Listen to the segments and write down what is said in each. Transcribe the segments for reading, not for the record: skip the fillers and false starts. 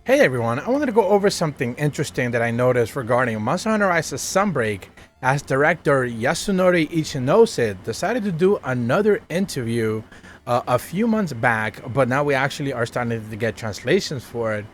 Hey everyone, I wanted to go over something interesting that I noticed regarding Monster Hunter Rise Sunbreak, as director Yasunori Ichinose decided to do another interview a few months back, but now we actually are starting to get translations for it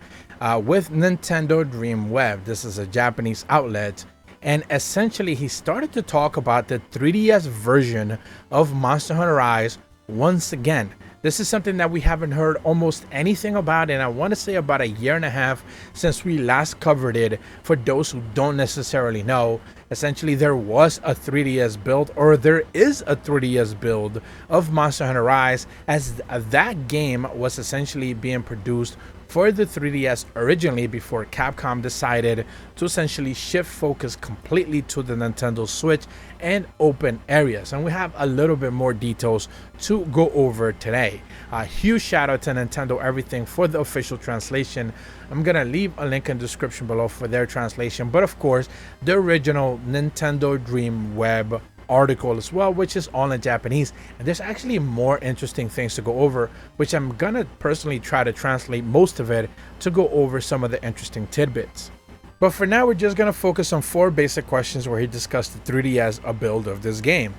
with Nintendo Dream Web. This is a Japanese outlet, and essentially he started to talk about the 3DS version of Monster Hunter Rise once again. This is something that we haven't heard almost anything about, and I want to say about a year and a half since we last covered it. For those who don't necessarily know, essentially there was a 3DS build, or there is a 3DS build of Monster Hunter Rise, as that game was essentially being produced for the 3DS originally before Capcom decided to essentially shift focus completely to the Nintendo Switch and open areas. And we have a little bit more details to go over today. A huge shout out to Nintendo Everything for the official translation. I'm gonna leave a link in the description below for their translation, but of course the original Nintendo Dream Web article as well, which is all in Japanese, and there's actually more interesting things to go over, which I'm gonna personally try to translate most of it to go over some of the interesting tidbits. But for now, we're just gonna focus on 4 basic questions where he discussed the 3DS build of this game.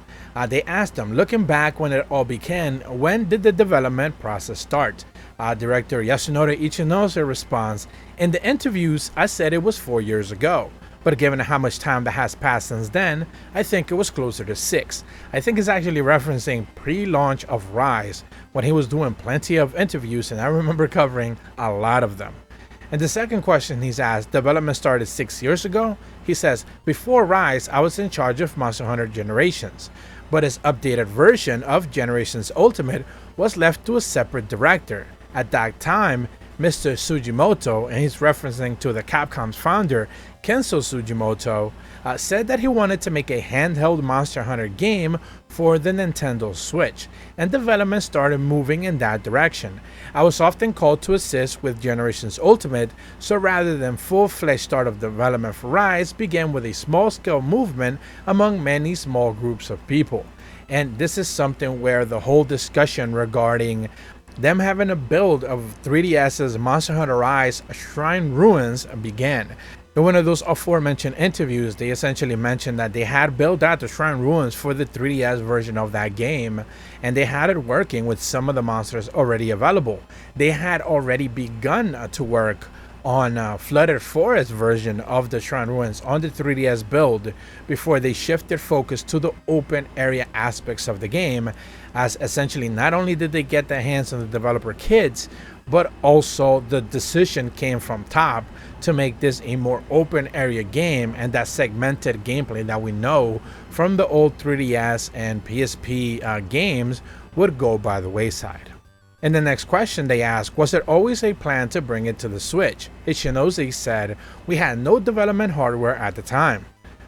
They asked him, looking back when it all began, when did the development process start? Director Yasunori Ichinose responds, in the interviews I said it was 4 years ago. But given how much time that has passed since then, I think it was closer to 6. I think he's actually referencing pre-launch of Rise, when he was doing plenty of interviews, and I remember covering a lot of them. And the second question he's asked, development started 6 years ago? He says, before Rise, I was in charge of Monster Hunter Generations, but his updated version of Generations Ultimate was left to a separate director. At that time, Mr. Sugimoto, and he's referencing to the Capcom's founder, Kenzo Sugimoto, said that he wanted to make a handheld Monster Hunter game for the Nintendo Switch, and development started moving in that direction. I was often called to assist with Generations Ultimate, so rather than full-fledged start of development for Rise, began with a small-scale movement among many small groups of people. And this is something where the whole discussion regarding them having a build of 3DS's Monster Hunter Rise Shrine Ruins began. In one of those aforementioned interviews, they essentially mentioned that they had built out the Shrine Ruins for the 3DS version of that game, and they had it working with some of the monsters already available. They had already begun to work on Flooded Forest version of the Shrine Ruins on the 3DS build before they shifted focus to the open area aspects of the game, as essentially not only did they get their hands on the developer kits, but also the decision came from top to make this a more open area game, and that segmented gameplay that we know from the old 3DS and PSP games would go by the wayside. In the next question they asked, was it always a plan to bring it to the Switch? Ichinose said, we had no development hardware at the time,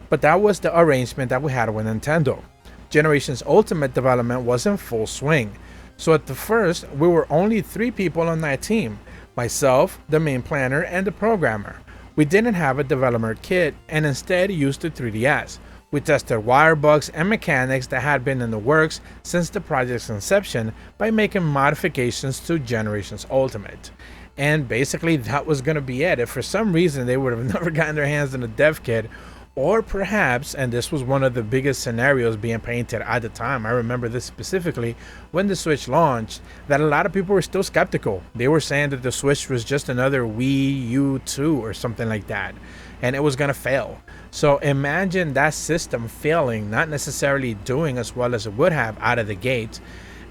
but that was the arrangement that we had with Nintendo. Generations Ultimate development was in full swing, so at the first we were only 3 people on that team, myself, the main planner, and the programmer. We didn't have a developer kit and instead used the 3DS. We tested wire bugs and mechanics that had been in the works since the project's inception by making modifications to Generations Ultimate. And basically that was going to be it. If for some reason they would have never gotten their hands on a dev kit, or perhaps, and this was one of the biggest scenarios being painted at the time, I remember this specifically, when the Switch launched, that a lot of people were still skeptical. They were saying that the Switch was just another Wii U 2 or something like that, and it was going to fail. So imagine that system failing, not necessarily doing as well as it would have out of the gate,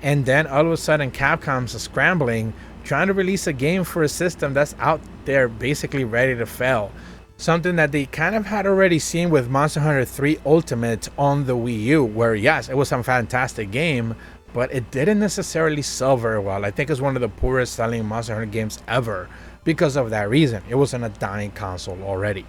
and then all of a sudden Capcom's scrambling, trying to release a game for a system that's out there basically ready to fail. Something that they kind of had already seen with Monster Hunter 3 Ultimate on the Wii U, where yes, it was a fantastic game, but it didn't necessarily sell very well. I think it's one of the poorest selling Monster Hunter games ever because of that reason. It was in a dying console already.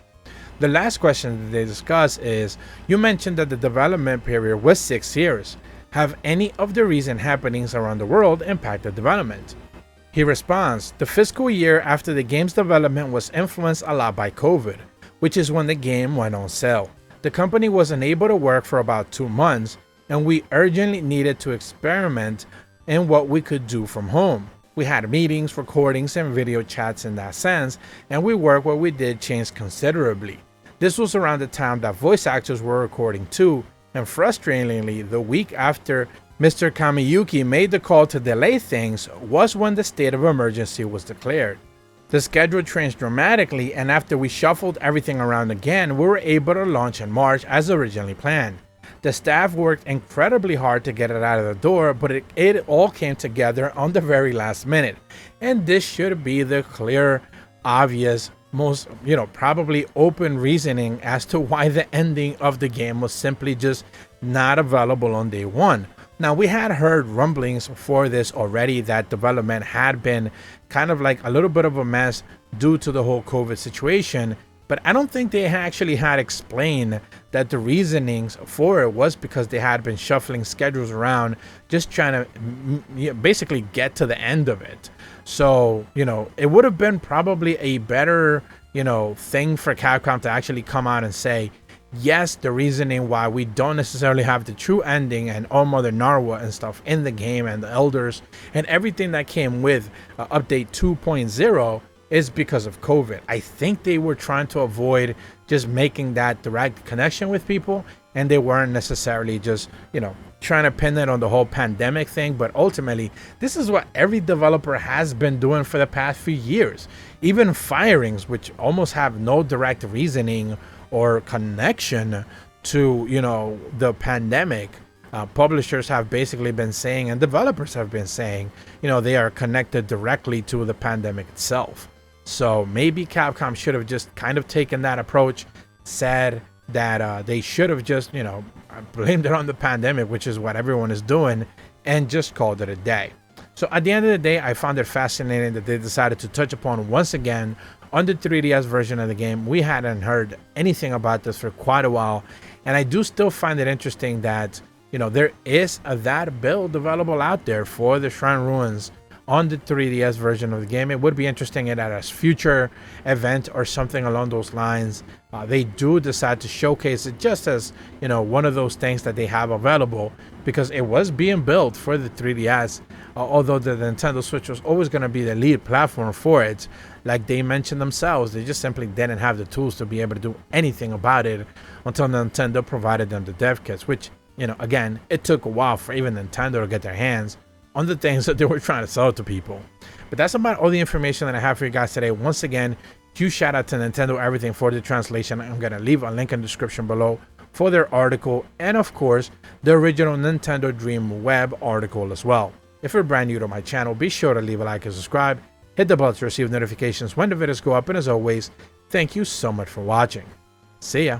The last question that they discuss is, you mentioned that the development period was 6 years. Have any of the recent happenings around the world impacted development? He responds, the fiscal year after the game's development was influenced a lot by COVID, which is when the game went on sale. The company was unable to work for about 2 months, and we urgently needed to experiment in what we could do from home. We had meetings, recordings, and video chats in that sense, and we work what we did changed considerably. This was around the time that voice actors were recording too, and frustratingly, the week after Mr. Kamiyuki made the call to delay things was when the state of emergency was declared. The schedule changed dramatically, and after we shuffled everything around again, we were able to launch in March as originally planned. The staff worked incredibly hard to get it out of the door, but it all came together on the very last minute. And this should be the clear, obvious, most, probably open reasoning as to why the ending of the game was simply just not available on day one. Now, we had heard rumblings for this already that development had been kind of like a little bit of a mess due to the whole COVID situation, but I don't think they actually had explained that the reasonings for it was because they had been shuffling schedules around, just trying to basically get to the end of it. So, it would have been probably a better, thing for Capcom to actually come out and say, yes, the reasoning why we don't necessarily have the true ending and Allmother Narwa and stuff in the game and the elders and everything that came with update 2.0 is because of COVID. I think they were trying to avoid just making that direct connection with people, and they weren't necessarily just, trying to pin it on the whole pandemic thing. But ultimately, this is what every developer has been doing for the past few years. Even firings, which almost have no direct reasoning or connection to, the pandemic, publishers have basically been saying, and developers have been saying, they are connected directly to the pandemic itself. So maybe Capcom should have just kind of taken that approach, said that they should have just, blamed it on the pandemic, which is what everyone is doing, and just called it a day. So at the end of the day, I found it fascinating that they decided to touch upon once again on the 3DS version of the game. We hadn't heard anything about this for quite a while, and I do still find it interesting that, there is that build available out there for the Shrine Ruins on the 3DS version of the game. It would be interesting at a future event or something along those lines. They do decide to showcase it just as, one of those things that they have available, because it was being built for the 3DS, although the Nintendo Switch was always going to be the lead platform for it. Like they mentioned themselves, they just simply didn't have the tools to be able to do anything about it until Nintendo provided them the dev kits, which, again, it took a while for even Nintendo to get their hands on the things that they were trying to sell to people. But that's about all the information that I have for you guys today. Once again, huge shout out to Nintendo Everything for the translation. I'm going to leave a link in the description below for their article, and of course, the original Nintendo Dream web article as well. If you're brand new to my channel, be sure to leave a like and subscribe. Hit the bell to receive notifications when the videos go up, and as always, thank you so much for watching. See ya.